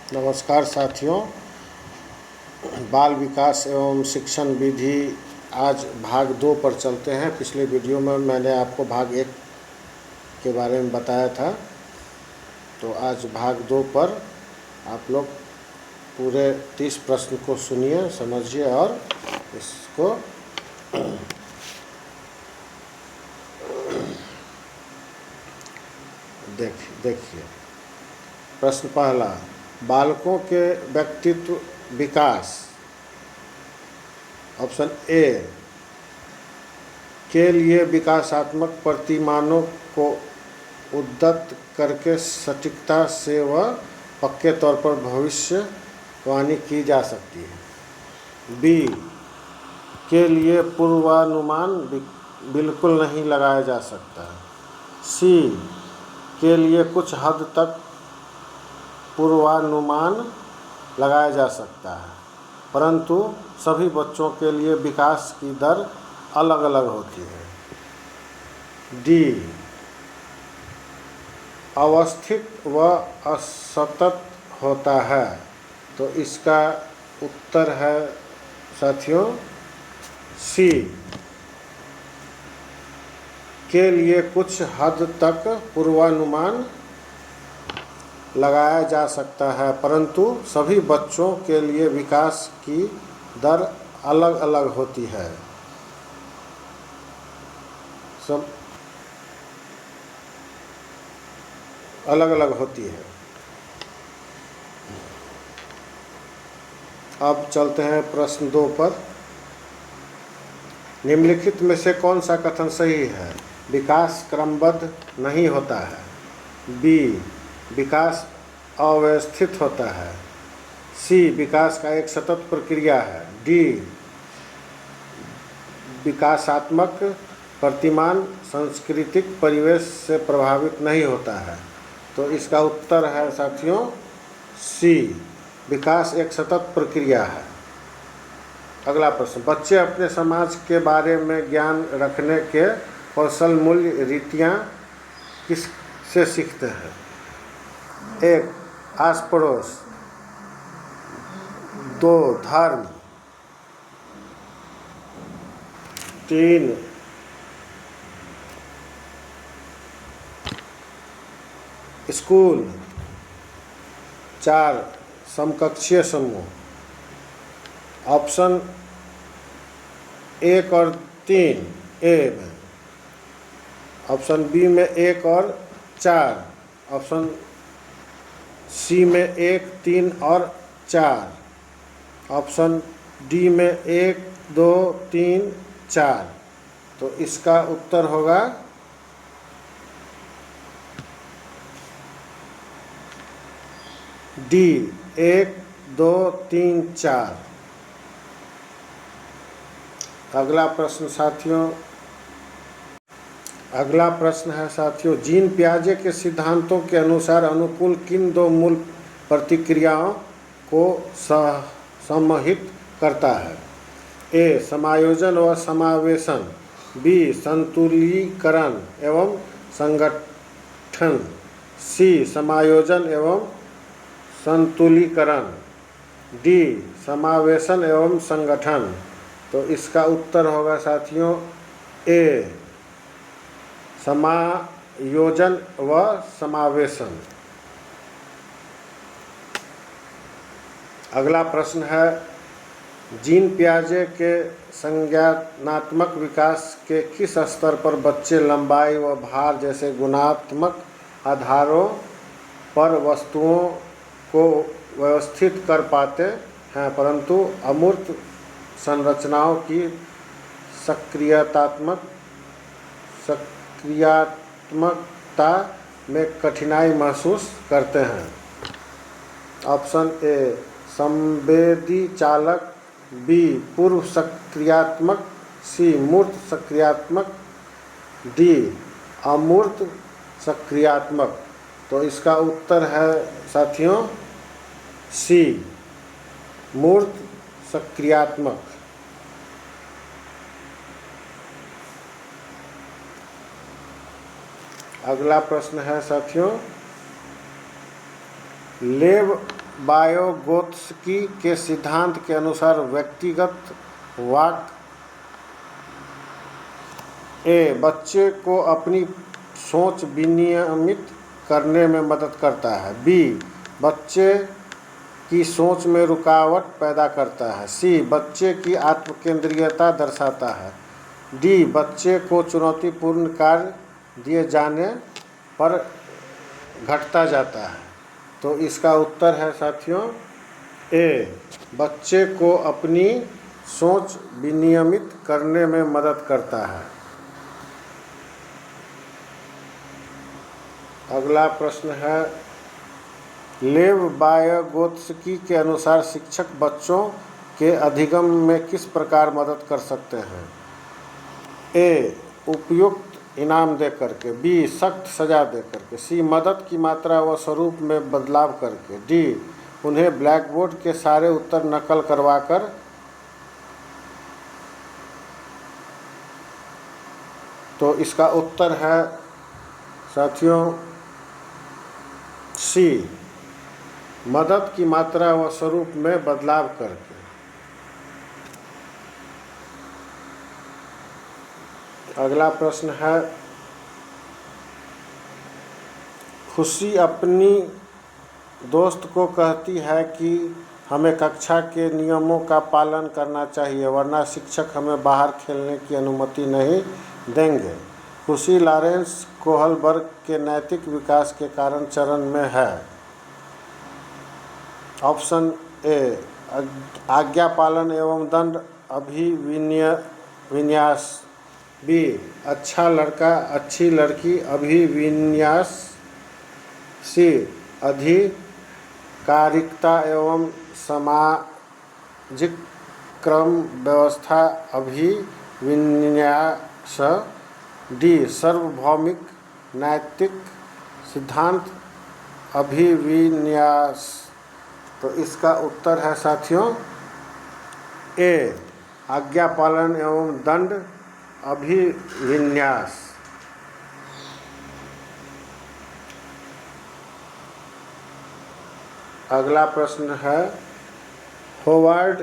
नमस्कार साथियों, बाल विकास एवं शिक्षण विधि आज भाग 2 पर चलते हैं। पिछले वीडियो में मैंने आपको भाग 1 के बारे में बताया था, तो आज भाग 2 पर आप लोग पूरे 30 प्रश्न को सुनिए, समझिए और इसको देखिए। प्रश्न पहला, बालकों के व्यक्तित्व विकास ऑप्शन ए के लिए विकासात्मक प्रतिमानों को उद्धृत करके सटीकता से व पक्के तौर पर भविष्यवाणी की जा सकती है। बी के लिए पूर्वानुमान बिल्कुल नहीं लगाया जा सकता है। सी के लिए कुछ हद तक पूर्वानुमान लगाया जा सकता है, परंतु सभी बच्चों के लिए विकास की दर अलग अलग होती है। डी अवस्थित व असतत होता है, तो इसका उत्तर है साथियों सी के लिए कुछ हद तक पूर्वानुमान लगाया जा सकता है, परंतु सभी बच्चों के लिए विकास की दर अलग अलग होती है। सब अलग अलग होती है। अब चलते हैं प्रश्न 2 पर। निम्नलिखित में से कौन सा कथन सही है? विकास क्रमबद्ध नहीं होता है। बी विकास अव्यवस्थित होता है। सी विकास का एक सतत प्रक्रिया है। डी विकासात्मक प्रतिमान सांस्कृतिक परिवेश से प्रभावित नहीं होता है। तो इसका उत्तर है साथियों सी विकास एक सतत प्रक्रिया है। अगला प्रश्न, बच्चे अपने समाज के बारे में ज्ञान रखने के कौशल मूल्य रीतियाँ किस से सीखते हैं? 1 आस पड़ोस, 2 धर्म, 3 स्कूल, 4 समकक्षीय समूह। ऑप्शन 1 और 3 ए में, ऑप्शन बी में 1 और 4, ऑप्शन सी में 1, 3 और 4, ऑप्शन डी में 1, 2, 3, 4। तो इसका उत्तर होगा डी 1, 2, 3, 4। अगला प्रश्न है साथियों, जीन पियाजे के सिद्धांतों के अनुसार अनुकूल किन 2 मूल प्रतिक्रियाओं को समाहित करता है? ए समायोजन व समावेशन, बी संतुलीकरण एवं संगठन, सी समायोजन एवं संतुलीकरण, डी समावेशन एवं संगठन। तो इसका उत्तर होगा साथियों ए समायोजन व समावेशन। अगला प्रश्न है, जीन पियाजे के संज्ञानात्मक विकास के किस स्तर पर बच्चे लंबाई व भार जैसे गुणात्मक आधारों पर वस्तुओं को व्यवस्थित कर पाते हैं, परंतु अमूर्त संरचनाओं की सक्रियात्मकता में कठिनाई महसूस करते हैं? ऑप्शन ए संवेदी चालक, बी पूर्व सक्रियात्मक, सी मूर्त सक्रियात्मक, डी अमूर्त सक्रियात्मक। तो इसका उत्तर है साथियों सी मूर्त सक्रियात्मक। अगला प्रश्न है साथियों, लेव बायोगोत्स्की के सिद्धांत के अनुसार व्यक्तिगत वाक बच्चे को अपनी सोच विनियमित करने में मदद करता है। बी, बच्चे की सोच में रुकावट पैदा करता है। सी, बच्चे की आत्मकेंद्रियता दर्शाता है। डी, बच्चे को चुनौतीपूर्ण कार्य दिए जाने पर घटता जाता है। तो इसका उत्तर है साथियों ए, बच्चे को अपनी सोच विनियमित करने में मदद करता है। अगला प्रश्न है, लेव बायोगोत्स्की के अनुसार शिक्षक बच्चों के अधिगम में किस प्रकार मदद कर सकते हैं? ए, उपयुक्त इनाम दे करके। बी, सख्त सजा दे करके। सी, मदद की मात्रा व स्वरूप में बदलाव करके। डी, उन्हें ब्लैक बोर्ड के सारे उत्तर नकल करवाकर। तो इसका उत्तर है साथियों सी, मदद की मात्रा व स्वरूप में बदलाव करके। अगला प्रश्न है, खुशी अपनी दोस्त को कहती है कि हमें कक्षा के नियमों का पालन करना चाहिए वरना शिक्षक हमें बाहर खेलने की अनुमति नहीं देंगे। खुशी लॉरेंस कोहलबर्ग के नैतिक विकास के कारण चरण में है। ऑप्शन ए, आज्ञा पालन एवं दंड अभिविन्यास। बी, अच्छा लड़का अच्छी लड़की अभिविन्यास। सी, आधिकारिकता एवं सामाजिक क्रम व्यवस्था अभिविन्यास। डी, सार्वभौमिक नैतिक सिद्धांत अभिविन्यास। तो इसका उत्तर है साथियों ए, आज्ञा पालन एवं दंड अभिविन्यास। अगला प्रश्न है, होवार्ड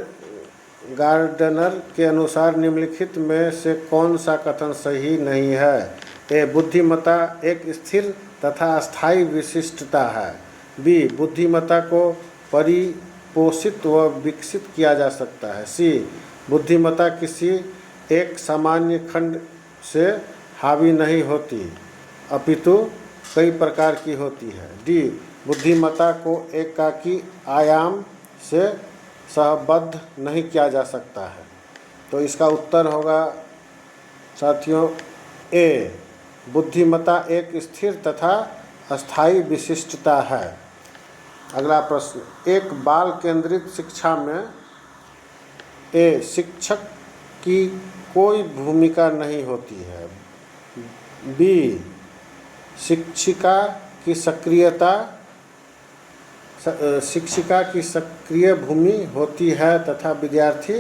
गार्डनर के अनुसार निम्नलिखित में से कौन सा कथन सही नहीं है? ए, बुद्धिमत्ता एक स्थिर तथा अस्थायी विशिष्टता है। बी, बुद्धिमत्ता को परिपोषित व विकसित किया जा सकता है। सी, बुद्धिमत्ता किसी एक सामान्य खंड से हावी नहीं होती अपितु कई प्रकार की होती है। डी, बुद्धिमत्ता को एकाकी आयाम से सहबद्ध नहीं किया जा सकता है। तो इसका उत्तर होगा साथियों ए, बुद्धिमत्ता एक स्थिर तथा अस्थायी विशिष्टता है। अगला प्रश्न, एक बाल केंद्रित शिक्षा में ए, शिक्षक की कोई भूमिका नहीं होती है। बी, शिक्षिका की सक्रिय भूमि होती है तथा विद्यार्थी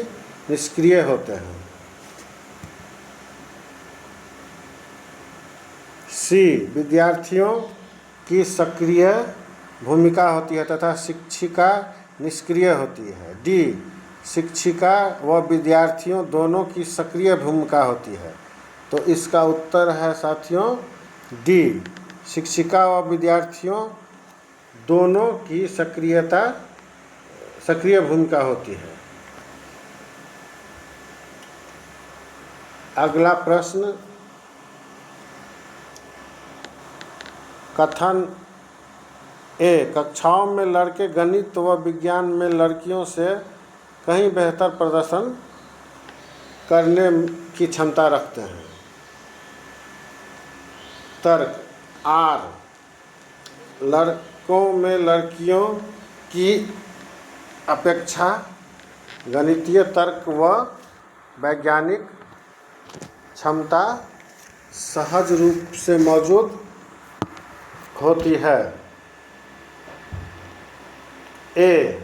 निष्क्रिय होते हैं। सी, विद्यार्थियों की सक्रिय भूमिका होती है तथा शिक्षिका निष्क्रिय होती है। डी, शिक्षिका व विद्यार्थियों दोनों की सक्रिय भूमिका होती है। तो इसका उत्तर है साथियों डी, शिक्षिका व विद्यार्थियों दोनों की सक्रिय भूमिका होती है। अगला प्रश्न, कथन ए, कक्षाओं में लड़के गणित व विज्ञान में लड़कियों से कहीं बेहतर प्रदर्शन करने की क्षमता रखते हैं। तर्क आर, लड़कों में लड़कियों की अपेक्षा गणितीय तर्क व वैज्ञानिक क्षमता सहज रूप से मौजूद होती है। ए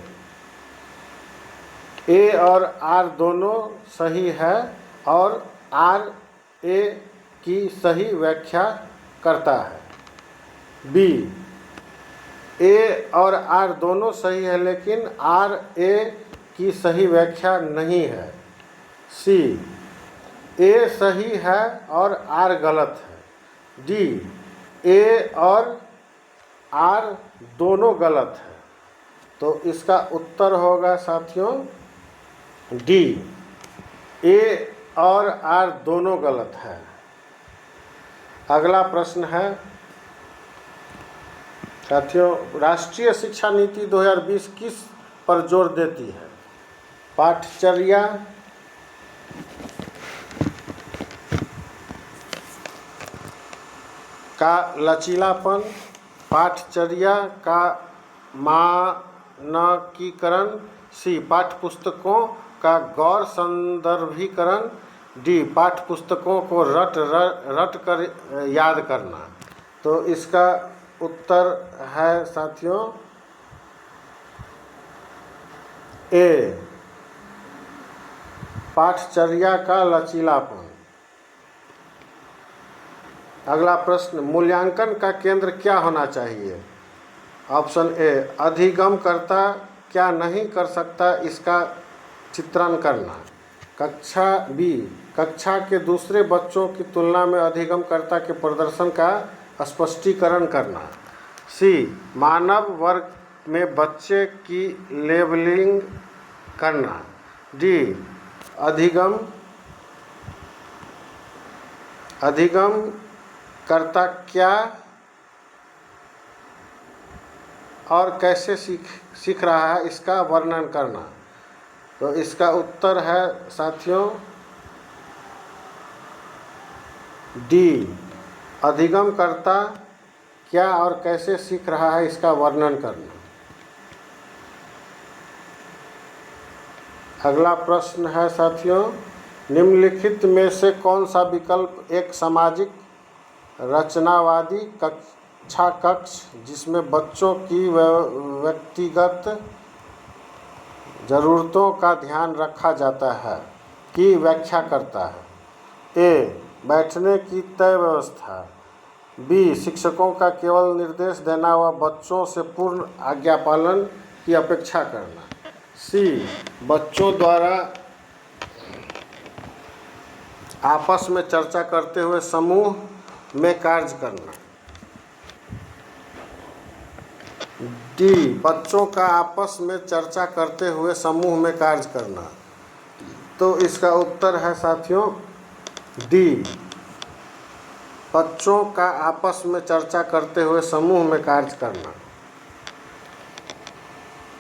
और आर दोनों सही है और आर ए की सही व्याख्या करता है। बी, ए और आर दोनों सही है, लेकिन आर ए की सही व्याख्या नहीं है। सी, ए सही है और आर गलत है। डी, ए और आर दोनों गलत है। तो इसका उत्तर होगा साथियों डी, ए और आर दोनों गलत है। अगला प्रश्न है साथियों, राष्ट्रीय शिक्षा नीति 2020 किस पर जोर देती है? पाठचर्या, का लचीलापन, पाठचर्या का मानकीकरण, सी पाठ्यपुस्तकों का गौर संदर्भीकरण, डी पाठ्यपुस्तकों को रट कर याद करना। तो इसका उत्तर है साथियों ए, पाठचर्या का लचीलापन। अगला प्रश्न, मूल्यांकन का केंद्र क्या होना चाहिए? ऑप्शन ए, अधिगमकर्ता क्या नहीं कर सकता इसका चित्रण करना। कक्षा के दूसरे बच्चों की तुलना में अधिगमकर्ता के प्रदर्शन का स्पष्टीकरण करना। सी, मानव वर्ग में बच्चे की लेबलिंग करना। डी, अधिगमकर्ता क्या और कैसे सीख रहा है इसका वर्णन करना। तो इसका उत्तर है साथियों डी, अधिगमकर्ता क्या और कैसे सीख रहा है इसका वर्णन करना। अगला प्रश्न है साथियों, निम्नलिखित में से कौन सा विकल्प एक सामाजिक रचनावादी कक्षा कक्ष जिसमें बच्चों की व्यक्तिगत ज़रूरतों का ध्यान रखा जाता है की व्याख्या करता है? ए, बैठने की तय व्यवस्था, बी, शिक्षकों का केवल निर्देश देना व बच्चों से पूर्ण आज्ञा पालन की अपेक्षा करना, सी, बच्चों द्वारा आपस में चर्चा करते हुए समूह में कार्य करना, डी, बच्चों का आपस में चर्चा करते हुए समूह में कार्य करना। तो इसका उत्तर है साथियों डी, बच्चों का आपस में चर्चा करते हुए समूह में कार्य करना।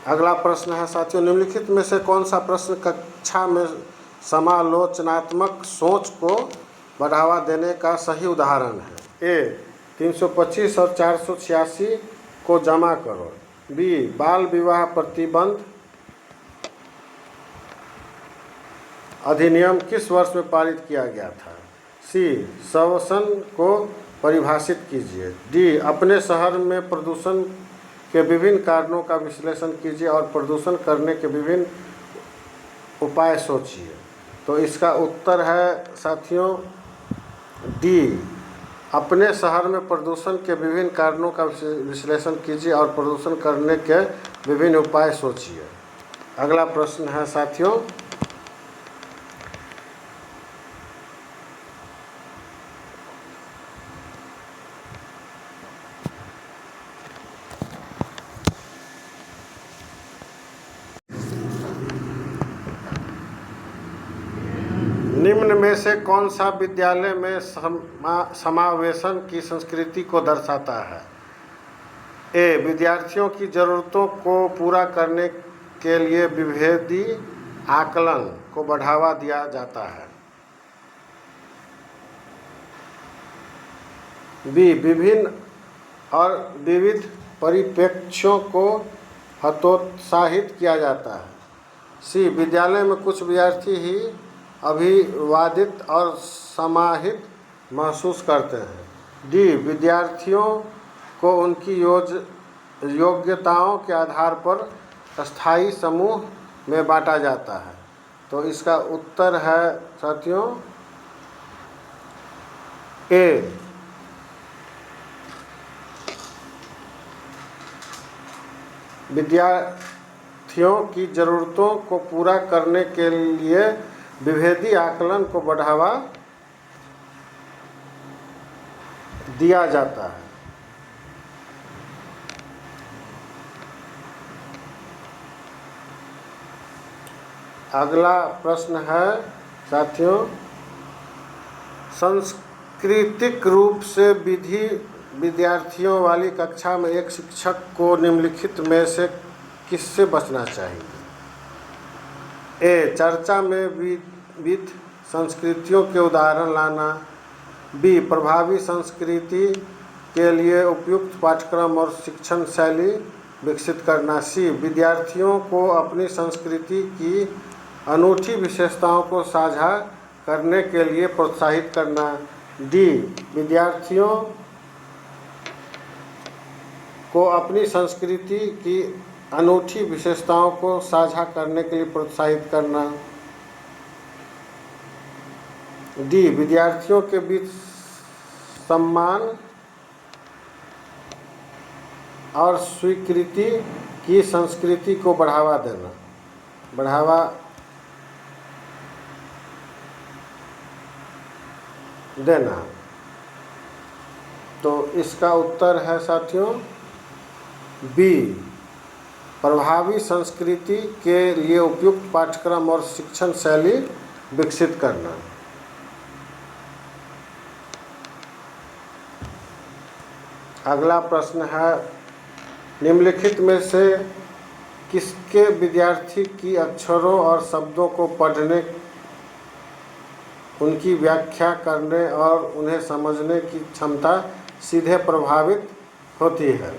अगला प्रश्न है साथियों, निम्नलिखित में से कौन सा प्रश्न कक्षा में समालोचनात्मक सोच को बढ़ावा देने का सही उदाहरण है? ए, 325 और 486 को जमा करो। बी, बाल विवाह प्रतिबंध अधिनियम किस वर्ष में पारित किया गया था? सी, शवसन को परिभाषित कीजिए। डी, अपने शहर में प्रदूषण के विभिन्न कारणों का विश्लेषण कीजिए और प्रदूषण करने के विभिन्न उपाय सोचिए। तो इसका उत्तर है साथियों डी, अपने शहर में प्रदूषण के विभिन्न कारणों का विश्लेषण कीजिए और प्रदूषण करने के विभिन्न उपाय सोचिए। अगला प्रश्न है साथियों, निम्न में से कौन सा विद्यालय में समावेशन की संस्कृति को दर्शाता है? ए, विद्यार्थियों की ज़रूरतों को पूरा करने के लिए विभेदी आकलन को बढ़ावा दिया जाता है। बी, विभिन्न और विविध परिप्रेक्ष्यों को हतोत्साहित किया जाता है। सी, विद्यालय में कुछ विद्यार्थी ही अभिवादित और समाहित महसूस करते हैं। डी, विद्यार्थियों को उनकी योग्यताओं के आधार पर स्थायी समूह में बांटा जाता है। तो इसका उत्तर है साथियों ए, विद्यार्थियों की ज़रूरतों को पूरा करने के लिए विभेदी आकलन को बढ़ावा दिया जाता है। अगला प्रश्न है साथियों, सांस्कृतिक रूप से विद्यार्थियों वाली कक्षा में एक शिक्षक को निम्नलिखित में से किससे बचना चाहिए? ए. चर्चा में विविध संस्कृतियों के उदाहरण लाना। बी. प्रभावी संस्कृति के लिए उपयुक्त पाठ्यक्रम और शिक्षण शैली विकसित करना। सी. विद्यार्थियों को अपनी संस्कृति की अनूठी विशेषताओं को साझा करने के लिए प्रोत्साहित करना। डी. विद्यार्थियों को अपनी संस्कृति की अनूठी विशेषताओं को साझा करने के लिए प्रोत्साहित करना। डी. विद्यार्थियों के बीच सम्मान और स्वीकृति की संस्कृति को बढ़ावा देना। तो इसका उत्तर है साथियों बी. प्रभावी संस्कृति के लिए उपयुक्त पाठ्यक्रम और शिक्षण शैली विकसित करना। अगला प्रश्न है, निम्नलिखित में से किसके विद्यार्थी की अक्षरों और शब्दों को पढ़ने, उनकी व्याख्या करने और उन्हें समझने की क्षमता सीधे प्रभावित होती है?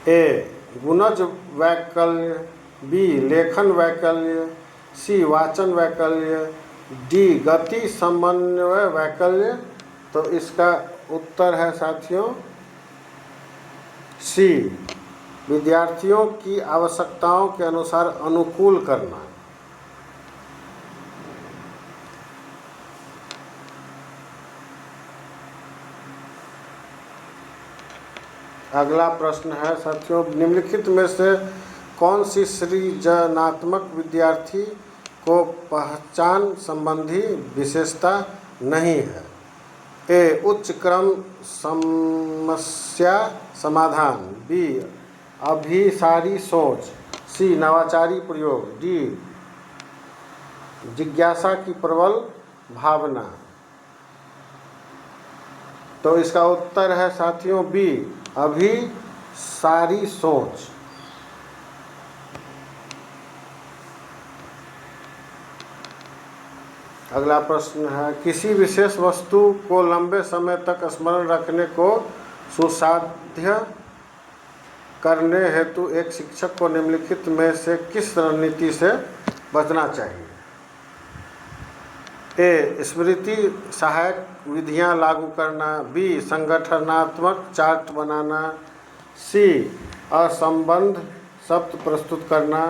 ए. गुणज वैकल्य। बी. लेखन वैकल्य। सी. वाचन वैकल्य। डी. गति समन्वय वैकल्य। तो इसका उत्तर है साथियों सी. विद्यार्थियों की आवश्यकताओं के अनुसार अनुकूल करना। अगला प्रश्न है साथियों, निम्नलिखित में से कौन सी सृजनात्मक विद्यार्थी को पहचान संबंधी विशेषता नहीं है? ए. उच्च क्रम समस्या समाधान। बी. अभिसारी सोच। सी. नवाचारी प्रयोग। डी. जिज्ञासा की प्रबल भावना। तो इसका उत्तर है साथियों बी. अभिसारी सोच। अगला प्रश्न है, किसी विशेष वस्तु को लंबे समय तक स्मरण रखने को सुसाध्य करने हेतु एक शिक्षक को निम्नलिखित में से किस रणनीति से बचना चाहिए? ए. स्मृति सहायक विधियां लागू करना। बी. संगठनात्मक चार्ट बनाना। सी. असंबद्ध शब्द प्रस्तुत करना।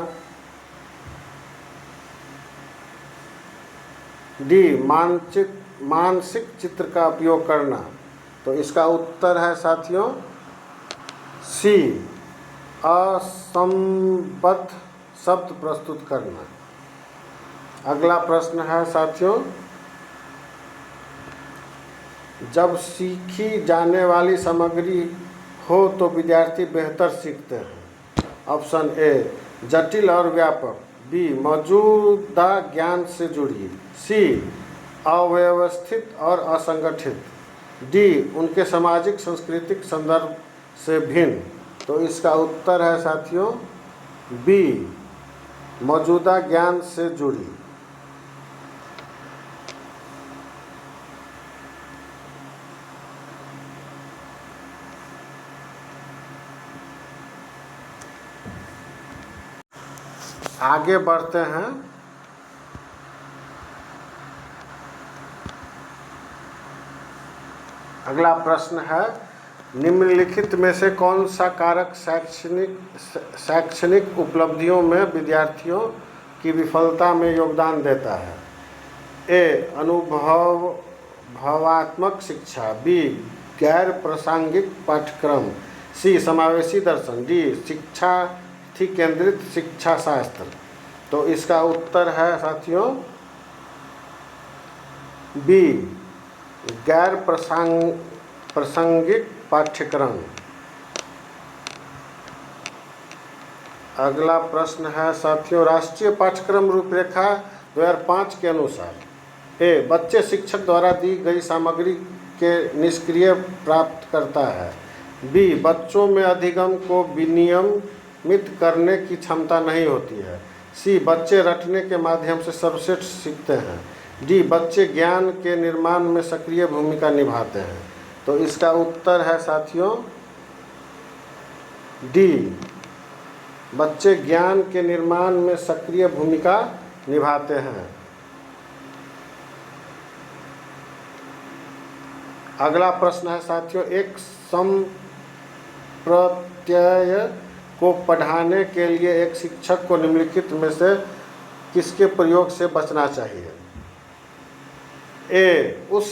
डी. मानसिक चित्र का उपयोग करना। तो इसका उत्तर है साथियों सी. असंबद्ध शब्द प्रस्तुत करना। अगला प्रश्न है साथियों, जब सीखी जाने वाली सामग्री हो तो विद्यार्थी बेहतर सीखते हैं। Option A. जटिल और व्यापक। बी. मौजूदा ज्ञान से जुड़ी। सी. अव्यवस्थित और असंगठित। डी. उनके सामाजिक सांस्कृतिक संदर्भ से भिन्न। तो इसका उत्तर है साथियों बी. मौजूदा ज्ञान से जुड़ी। आगे बढ़ते हैं। अगला प्रश्न है, निम्नलिखित में से कौन सा कारक शैक्षणिक उपलब्धियों में विद्यार्थियों की विफलता में योगदान देता है? ए. भावात्मक शिक्षा। बी. गैर प्रासंगिक पाठ्यक्रम। सी समावेशी दर्शन, डी शिक्षार्थी केंद्रित शिक्षा शास्त्र। तो इसका उत्तर है साथियों बी गैर प्रासंगिक पाठ्यक्रम। अगला प्रश्न है साथियों राष्ट्रीय पाठ्यक्रम रूपरेखा 2005 के अनुसार ए बच्चे शिक्षक द्वारा दी गई सामग्री के निष्क्रिय प्राप्त करता है, बी बच्चों में अधिगम को विनियमित करने की क्षमता नहीं होती है, सी बच्चे रटने के माध्यम से सर्वश्रेष्ठ सीखते हैं, डी बच्चे ज्ञान के निर्माण में सक्रिय भूमिका निभाते हैं। तो इसका उत्तर है साथियों डी बच्चे ज्ञान के निर्माण में सक्रिय भूमिका निभाते हैं। अगला प्रश्न है साथियों एक संप्रत्यय को पढ़ाने के लिए एक शिक्षक को निम्नलिखित में से किसके प्रयोग से बचना चाहिए? ए उस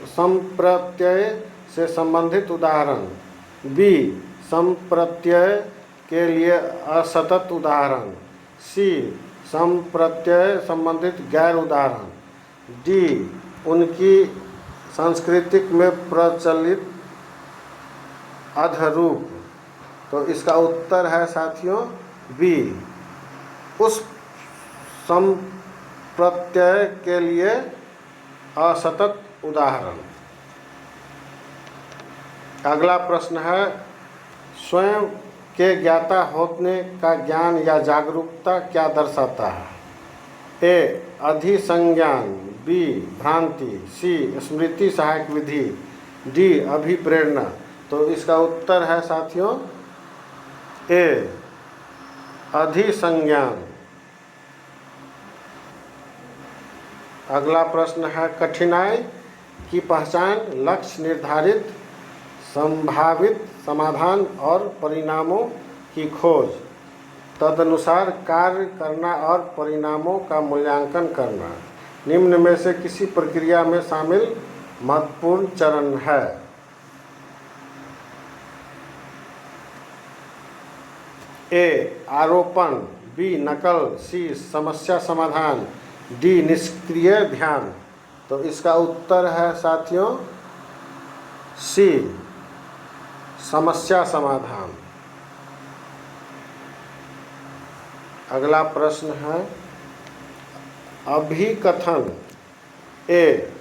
संप्रत्यय से संबंधित उदाहरण, बी संप्रत्यय के लिए असतत उदाहरण, सी संप्रत्यय संबंधित गैर उदाहरण, डी उनकी सांस्कृतिक में प्रचलित अधरूप। तो इसका उत्तर है साथियों बी उस संप्रत्यय के लिए असतत उदाहरण। अगला प्रश्न है स्वयं के ज्ञाता होने का ज्ञान या जागरूकता क्या दर्शाता है? ए अधिसंज्ञान, बी भ्रांति, सी स्मृति सहायक विधि, डी अभिप्रेरणा। तो इसका उत्तर है साथियों ए अधिसंज्ञान। अगला प्रश्न है कठिनाई की पहचान, लक्ष्य निर्धारित, संभावित समाधान और परिणामों की खोज, तदनुसार कार्य करना और परिणामों का मूल्यांकन करना निम्न में से किसी प्रक्रिया में शामिल महत्वपूर्ण चरण है? ए आरोपण, बी नकल, सी समस्या समाधान, डी निष्क्रिय ध्यान। तो इसका उत्तर है साथियों सी समस्या समाधान। अगला प्रश्न है अभिकथन। ए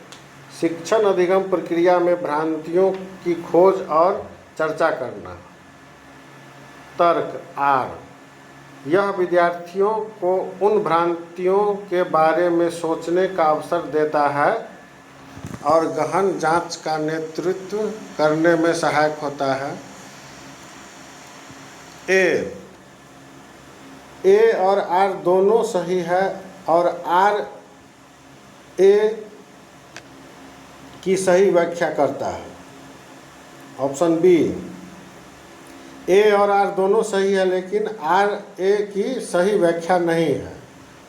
शिक्षण अधिगम प्रक्रिया में भ्रांतियों की खोज और चर्चा करना। तर्क आर यह विद्यार्थियों को उन भ्रांतियों के बारे में सोचने का अवसर देता है और गहन जांच का नेतृत्व करने में सहायक होता है। ए और आर दोनों सही है और आर ए की सही व्याख्या करता है। ऑप्शन बी ए और आर दोनों सही है लेकिन आर ए की सही व्याख्या नहीं है।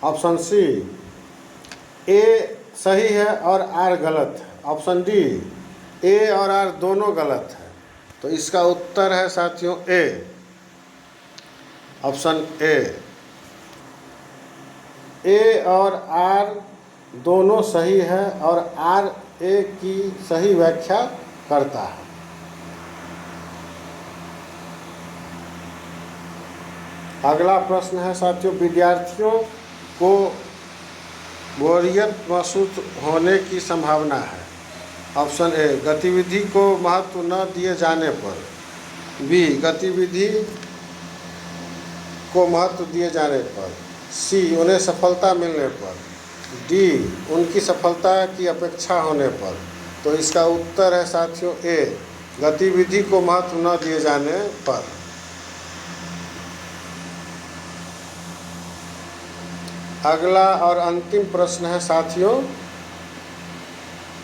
ऑप्शन सी ए सही है और आर गलत है। ऑप्शन डी ए और आर दोनों गलत है। तो इसका उत्तर है साथियों ए ऑप्शन ए और आर दोनों सही है और आर ए की सही व्याख्या करता है। अगला प्रश्न है साथियों विद्यार्थियों को बोरियत महसूस होने की संभावना है। ऑप्शन ए गतिविधि को महत्व न दिए जाने पर, बी गतिविधि को महत्व दिए जाने पर, सी उन्हें सफलता मिलने पर, डी उनकी सफलता की अपेक्षा होने पर। तो इसका उत्तर है साथियों ए गतिविधि को महत्व न दिए जाने पर। अगला और अंतिम प्रश्न है साथियों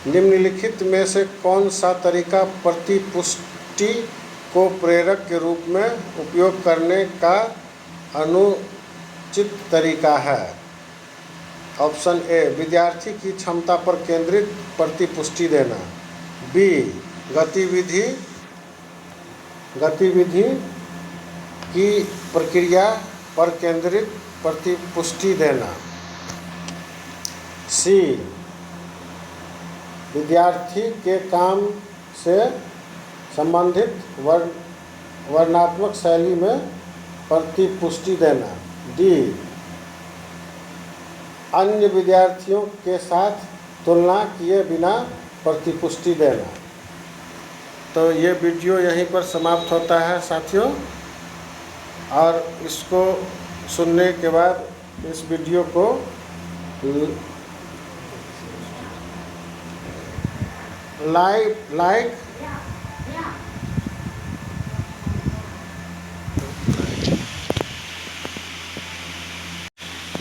निम्नलिखित में से कौन सा तरीका प्रतिपुष्टि को प्रेरक के रूप में उपयोग करने का अनुचित तरीका है? ऑप्शन ए विद्यार्थी की क्षमता पर केंद्रित प्रतिपुष्टि देना, बी गतिविधि गतिविधि की प्रक्रिया पर केंद्रित प्रतिपुष्टि देना। सी, विद्यार्थी के काम से संबंधित वर्णनात्मक शैली में प्रतिपुष्टि देना। डी, अन्य विद्यार्थियों के साथ तुलना किए बिना प्रतिपुष्टि देना। तो ये वीडियो यहीं पर समाप्त होता है साथियों, और इसको सुनने के बाद इस वीडियो को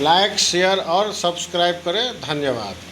लाइक शेयर और सब्सक्राइब करें। धन्यवाद।